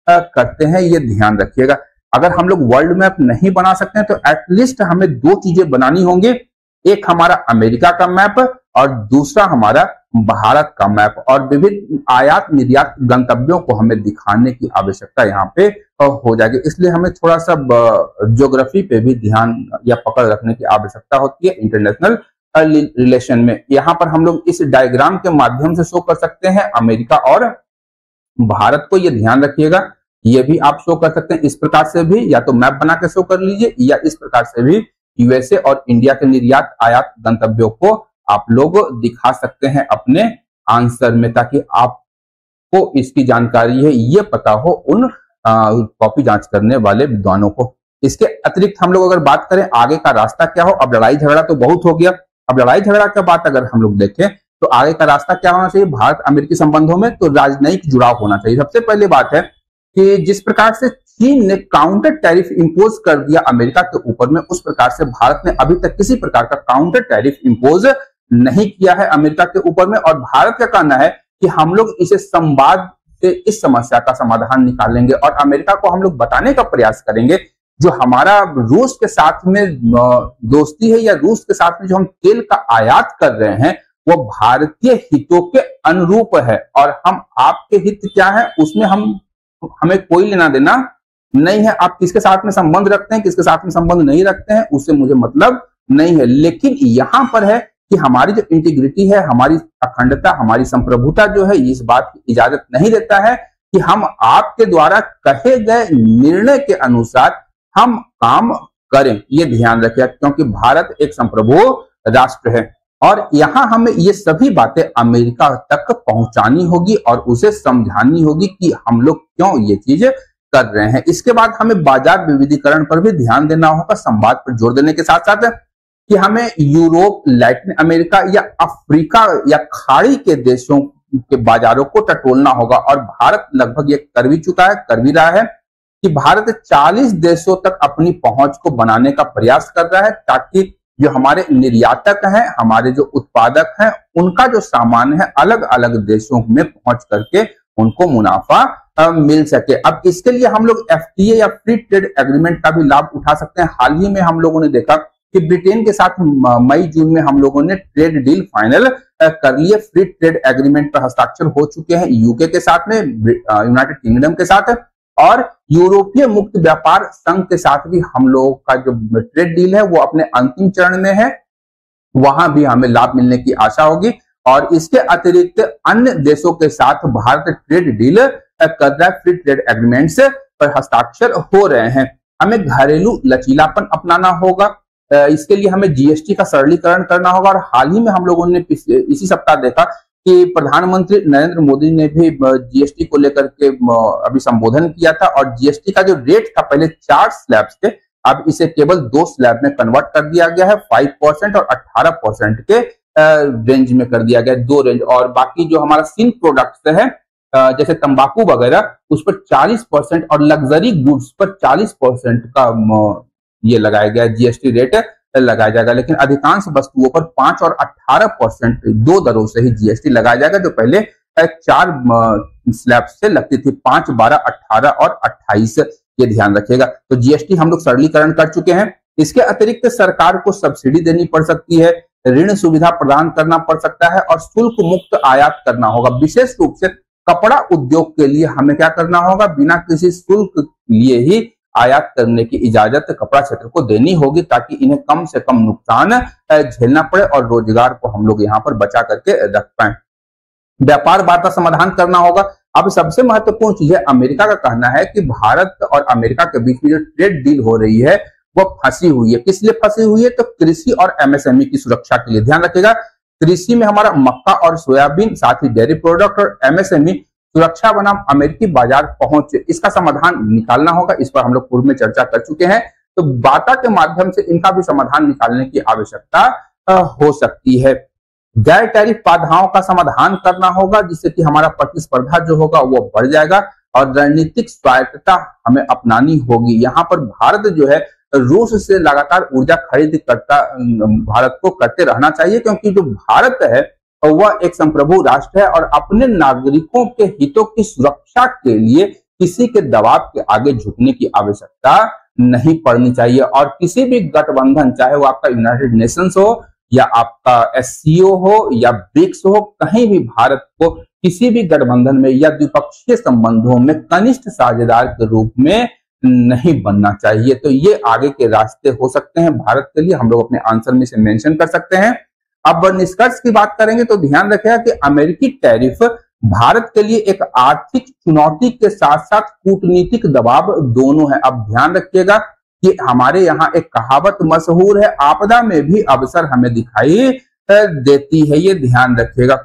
Speaker 1: करते हैं, ये ध्यान रखिएगा। अगर हम लोग वर्ल्ड मैप नहीं बना सकते हैं तो एटलीस्ट हमें दो चीजें बनानी होंगी, एक हमारा अमेरिका का मैप और दूसरा हमारा भारत का मैप, और विभिन्न आयात निर्यात गंतव्यों को हमें दिखाने की आवश्यकता यहाँ पे हो जाएगी। इसलिए हमें थोड़ा सा ज्योग्राफी पे भी ध्यान या पकड़ रखने की आवश्यकता होती है इंटरनेशनल रिलेशन में। यहाँ पर हम लोग इस डायग्राम के माध्यम से शो कर सकते हैं अमेरिका और भारत को, ये ध्यान रखिएगा। ये भी आप शो कर सकते हैं इस प्रकार से भी, या तो मैप बना के शो कर लीजिए, या इस प्रकार से भी यूएसए और इंडिया के निर्यात आयात गंतव्यों को आप लोग दिखा सकते हैं अपने आंसर में, ताकि आपको इसकी जानकारी है ये पता हो उन कॉपी जांच करने वाले विद्वानों को। इसके अतिरिक्त हम लोग अगर बात करें आगे का रास्ता क्या हो, अब लड़ाई झगड़ा तो बहुत हो गया, अब लड़ाई झगड़ा का बात अगर हम लोग देखें तो आगे का रास्ता क्या होना चाहिए भारत अमेरिकी संबंधों में, तो राजनयिक जुड़ाव होना चाहिए। सबसे पहले बात है कि जिस प्रकार से चीन ने काउंटर टैरिफ इंपोज कर दिया अमेरिका के ऊपर में, उस प्रकार से भारत ने अभी तक किसी प्रकार का काउंटर टैरिफ इंपोज नहीं किया है अमेरिका के ऊपर में। और भारत का कहना है कि हम लोग इसे संवाद से इस समस्या का समाधान निकालेंगे और अमेरिका को हम लोग बताने का प्रयास करेंगे जो हमारा रूस के साथ में दोस्ती है या रूस के साथ में जो हम तेल का आयात कर रहे हैं वो भारतीय हितों के अनुरूप है, और हम आपके हित क्या है उसमें हमें कोई लेना देना नहीं है। आप किसके साथ में संबंध रखते हैं, किसके साथ में संबंध नहीं रखते हैं, उससे मुझे मतलब नहीं है। लेकिन यहां पर है कि हमारी जो इंटीग्रिटी है, हमारी अखंडता, हमारी संप्रभुता जो है, इस बात की इजाजत नहीं देता है कि हम आपके द्वारा कहे गए निर्णय के अनुसार हम काम करें। ये ध्यान रखिए, क्योंकि भारत एक संप्रभु राष्ट्र है और यहां हमें ये सभी बातें अमेरिका तक पहुंचानी होगी और उसे समझानी होगी कि हम लोग क्यों ये चीज कर रहे हैं। इसके बाद हमें बाजार विविधीकरण पर भी ध्यान देना होगा, संवाद पर जोर देने के साथ साथ कि हमें यूरोप, लैटिन अमेरिका या अफ्रीका या खाड़ी के देशों के बाजारों को टटोलना होगा। और भारत लगभग ये कर भी चुका है, कर भी रहा है कि भारत 40 देशों तक अपनी पहुंच को बनाने का प्रयास कर रहा है, ताकि जो हमारे निर्यातक हैं, हमारे जो उत्पादक हैं, उनका जो सामान है अलग अलग देशों में पहुंच करके उनको मुनाफा मिल सके। अब इसके लिए हम लोग एफटीए या फ्री ट्रेड एग्रीमेंट का भी लाभ उठा सकते हैं। हाल ही में हम लोगों ने देखा कि ब्रिटेन के साथ मई जून में हम लोगों ने ट्रेड डील फाइनल कर लिए, फ्री ट्रेड एग्रीमेंट पर हस्ताक्षर हो चुके हैं यूके के साथ में, यूनाइटेड किंगडम के साथ, और यूरोपीय मुक्त व्यापार संघ के साथ भी हम लोगों का जो ट्रेड डील है वो अपने अंतिम चरण में है, वहां भी हमें लाभ मिलने की आशा होगी। और इसके अतिरिक्त अन्य देशों के साथ भारत ट्रेड डील कर रहा है, फ्री ट्रेड एग्रीमेंट पर हस्ताक्षर हो रहे हैं। हमें घरेलू लचीलापन अपनाना होगा, इसके लिए हमें जीएसटी का सरलीकरण करना होगा। और हाल ही में हम लोगों ने इसी सप्ताह देखा कि प्रधानमंत्री नरेंद्र मोदी ने भी जीएसटी को लेकर के अभी संबोधन किया था, और जीएसटी का जो रेट था पहले 4 स्लैब्स थे, अब इसे केवल 2 स्लैब में कन्वर्ट कर दिया गया है। 5% और 18% के रेंज में कर दिया गया है, 2 रेंज। और बाकी जो हमारा सिन प्रोडक्ट्स है जैसे तंबाकू वगैरह, उस पर 40% और लग्जरी गुड्स पर 40% का ये लगाया गया जीएसटी रेट लगाया जाएगा। लेकिन अधिकांश वस्तुओं पर 5 और 18% 2 दरों से ही जीएसटी लगाया जाएगा, जो पहले 4 स्लैब से लगती थी, 5, 12, 18 और 28। ये ध्यान रखिएगा। तो जीएसटी हम लोग सरलीकरण कर चुके हैं। इसके अतिरिक्त सरकार को सब्सिडी देनी पड़ सकती है, ऋण सुविधा प्रदान करना पड़ सकता है, और शुल्क मुक्त आयात करना होगा। विशेष रूप से कपड़ा उद्योग के लिए हमें क्या करना होगा, बिना किसी शुल्क लिए ही आयात करने की इजाजत कपड़ा क्षेत्र को देनी होगी, ताकि इन्हें कम से कम नुकसान झेलना पड़े और रोजगार को हम लोग यहाँ पर बचा करके रख पाए। व्यापार वार्ता समाधान करना होगा। अब सबसे महत्वपूर्ण चीज है, अमेरिका का कहना है कि भारत और अमेरिका के बीच में जो ट्रेड डील हो रही है वो फंसी हुई है। किस लिए फंसी हुई है? तो कृषि और एमएसएमई की सुरक्षा के लिए। ध्यान रखिएगा, कृषि में हमारा मक्का और सोयाबीन, साथ ही डेयरी प्रोडक्ट और एमएसएमई सुरक्षा बनाम अमेरिकी बाजार पहुंच, इसका समाधान निकालना होगा। इस पर हम लोग पूर्व में चर्चा कर चुके हैं। तो वार्ता के माध्यम से इनका भी समाधान निकालने की आवश्यकता हो सकती है। गैर टैरिफ बाधाओं का समाधान करना होगा, जिससे कि हमारा प्रतिस्पर्धा जो होगा वो बढ़ जाएगा, और रणनीतिक स्वायत्तता हमें अपनानी होगी। यहाँ पर भारत जो है रूस से लगातार ऊर्जा खरीद करता भारत को करते रहना चाहिए, क्योंकि जो भारत है वह एक संप्रभु राष्ट्र है, और अपने नागरिकों के हितों की सुरक्षा के लिए किसी के दबाव के आगे झुकने की आवश्यकता नहीं पड़नी चाहिए। और किसी भी गठबंधन, चाहे वो आपका यूनाइटेड नेशंस हो या आपका एससीओ हो या ब्रिक्स हो, कहीं भी भारत को किसी भी गठबंधन में या द्विपक्षीय संबंधों में कनिष्ठ साझेदार के रूप में नहीं बनना चाहिए। तो ये आगे के रास्ते हो सकते हैं भारत के लिए, हम लोग अपने आंसर में से मेंशन कर सकते हैं। अब निष्कर्ष की बात करेंगे तो ध्यान रखिएगा कि अमेरिकी टैरिफ भारत के लिए एक आर्थिक चुनौती के साथ साथ कूटनीतिक दबाव दोनों है। अब ध्यान रखिएगा कि हमारे यहाँ एक कहावत मशहूर है, आपदा में भी अवसर हमें दिखाई देती है। ये ध्यान रखिएगा।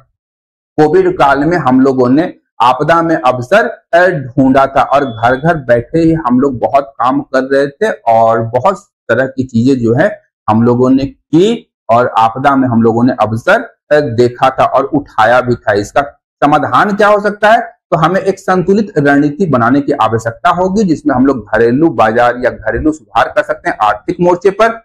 Speaker 1: कोविड काल में हम लोगों ने आपदा में अवसर ढूंढा था, और घर घर बैठे ही हम लोग बहुत काम कर रहे थे, और बहुत तरह की चीजें जो है हम लोगों ने की, और आपदा में हम लोगों ने अवसर देखा था और उठाया भी था। इसका समाधान क्या हो सकता है? तो हमें एक संतुलित रणनीति बनाने की आवश्यकता होगी, जिसमें हम लोग घरेलू बाजार या घरेलू सुधार कर सकते हैं। आर्थिक मोर्चे पर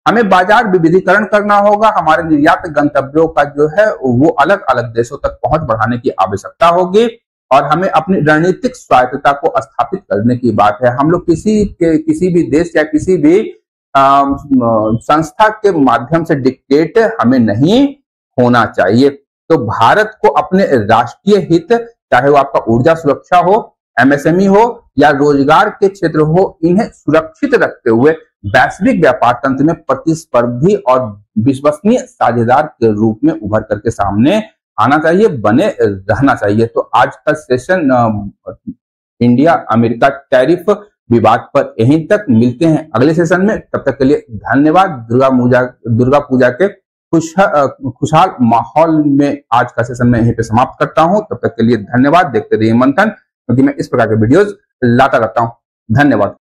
Speaker 1: हमें बाजार विविधीकरण करना होगा। हमारे निर्यात गंतव्यों का जो है वो अलग अलग देशों तक पहुंच बढ़ाने की आवश्यकता होगी, और हमें अपनी रणनीतिक स्वायत्तता को स्थापित करने की बात है। हम लोग किसी भी देश या किसी भी संस्था के माध्यम से डिक्टेट हमें नहीं होना चाहिए। तो भारत को अपने राष्ट्रीय हित, चाहे वो आपका ऊर्जा सुरक्षा हो, एमएसएमई हो या रोजगार के क्षेत्र हो, इन्हें सुरक्षित रखते हुए वैश्विक व्यापार तंत्र में प्रतिस्पर्धी और विश्वसनीय साझेदार के रूप में उभर करके सामने आना चाहिए, बने रहना चाहिए। तो आज का सेशन इंडिया अमेरिका टैरिफ विवाद पर यहीं तक। मिलते हैं अगले सेशन में, तब तक के लिए धन्यवाद। दुर्गा पूजा के खुशहाल माहौल में आज का सेशन मैं यहीं पे समाप्त करता हूं। तब तक के लिए धन्यवाद। देखते रहिए मंथन, क्योंकि मैं इस प्रकार के वीडियोस लाता रहता हूं। धन्यवाद।